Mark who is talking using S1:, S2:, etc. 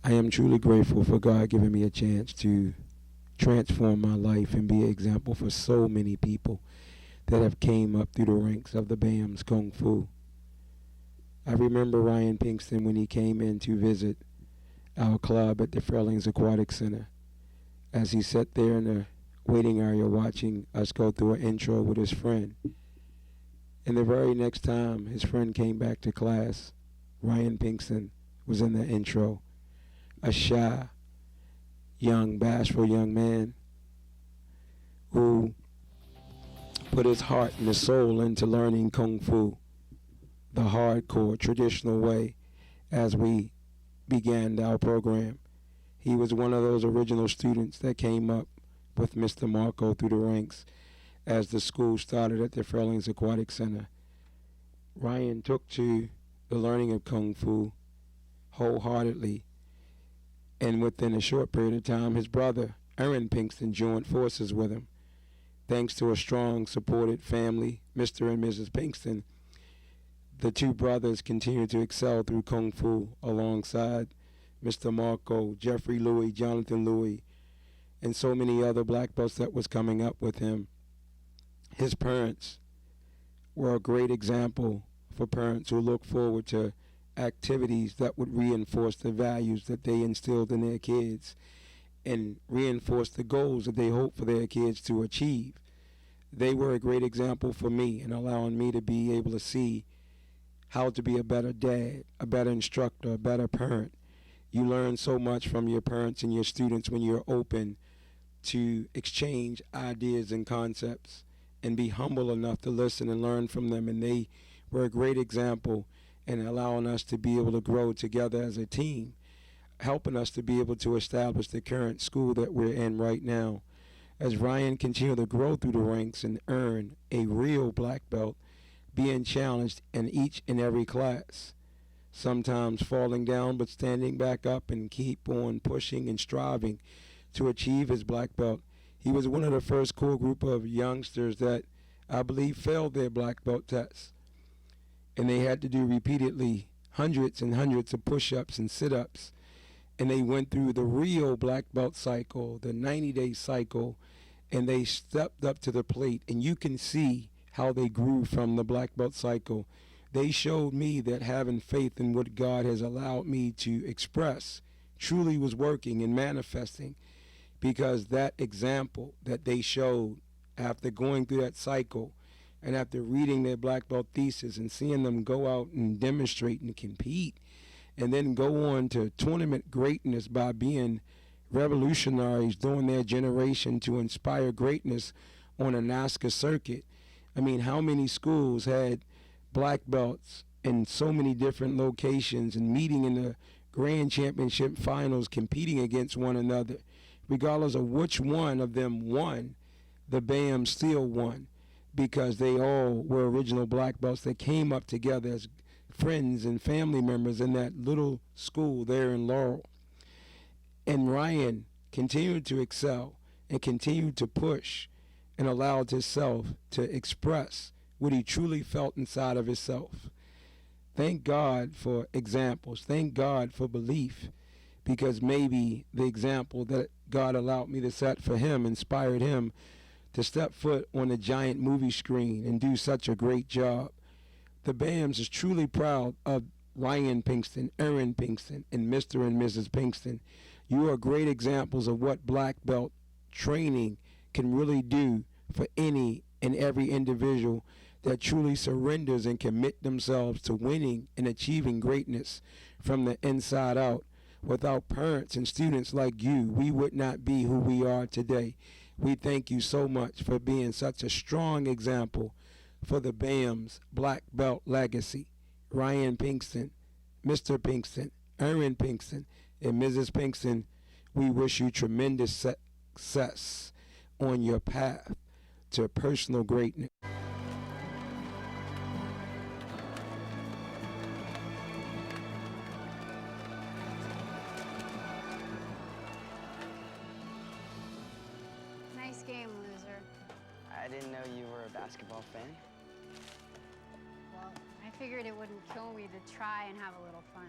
S1: I am truly grateful for God giving me a chance to transform my life and be an example for so many people that have came up through the ranks of the BAM's Kung Fu. I remember Ryan Pinkston when he came in to visit our club at the Fairlings Aquatic Center. As he sat there in the waiting area watching us go through an intro with his friend. And the very next time his friend came back to class, Ryan Pinkston was in the intro. A shy, young, bashful young man who put his heart and his soul into learning Kung Fu, the hardcore, traditional way, as we began our program. He was one of those original students that came up with Mr. Marco through the ranks as the school started at the Fairlings Aquatic Center. Ryan took to the learning of Kung Fu wholeheartedly, and within a short period of time, his brother, Aaron Pinkston, joined forces with him. Thanks to a strong, supported family, Mr. and Mrs. Pinkston, the two brothers continued to excel through Kung Fu alongside Mr. Marco, Jeffrey Louis, Jonathan Louis, and so many other black belts that was coming up with him. His parents were a great example for parents who look forward to activities that would reinforce the values that they instilled in their kids and reinforce the goals that they hope for their kids to achieve. They were a great example for me in allowing me to be able to see how to be a better dad, a better instructor, a better parent. You learn so much from your parents and your students when you're open to exchange ideas and concepts and be humble enough to listen and learn from them. And they were a great example in allowing us to be able to grow together as a team, helping us to be able to establish the current school that we're in right now. As Ryan continued to grow through the ranks and earn a real black belt, being challenged in each and every class, sometimes falling down but standing back up and keep on pushing and striving to achieve his black belt. He was one of the first core group of youngsters that I believe failed their black belt tests. And they had to do repeatedly hundreds and hundreds of push-ups and sit-ups. And they went through the real black belt cycle, the 90-day cycle, and they stepped up to the plate. And you can see how they grew from the black belt cycle. They showed me that having faith in what God has allowed me to express truly was working and manifesting, because that example that they showed after going through that cycle and after reading their black belt thesis and seeing them go out and demonstrate and compete and then go on to tournament greatness by being revolutionaries during their generation to inspire greatness on a NASCAR circuit. I mean, how many schools had black belts in so many different locations and meeting in the grand championship finals, competing against one another? Regardless of which one of them won, the BAM still won, because they all were original black belts that came up together as friends and family members in that little school there in Laurel. And Ryan continued to excel and continued to push and allowed himself to express what he truly felt inside of himself. Thank God for examples. Thank God for belief, because maybe the example that God allowed me to set for him inspired him to step foot on the giant movie screen and do such a great job. The BAMS is truly proud of Ryan Pinkston, Aaron Pinkston, and Mr. and Mrs. Pinkston. You are great examples of what black belt training can really do for any and every individual that truly surrenders and commit themselves to winning and achieving greatness from the inside out. Without parents and students like you, we would not be who we are today. We thank you so much for being such a strong example for the BAM's black belt legacy. Ryan Pinkston, Mr. Pinkston, Aaron Pinkston, and Mrs. Pinkston, we wish you tremendous success on your path to personal greatness.
S2: Nice game, loser.
S3: I didn't know you were a basketball fan.
S2: Well, I figured it wouldn't kill me to try and have a little fun.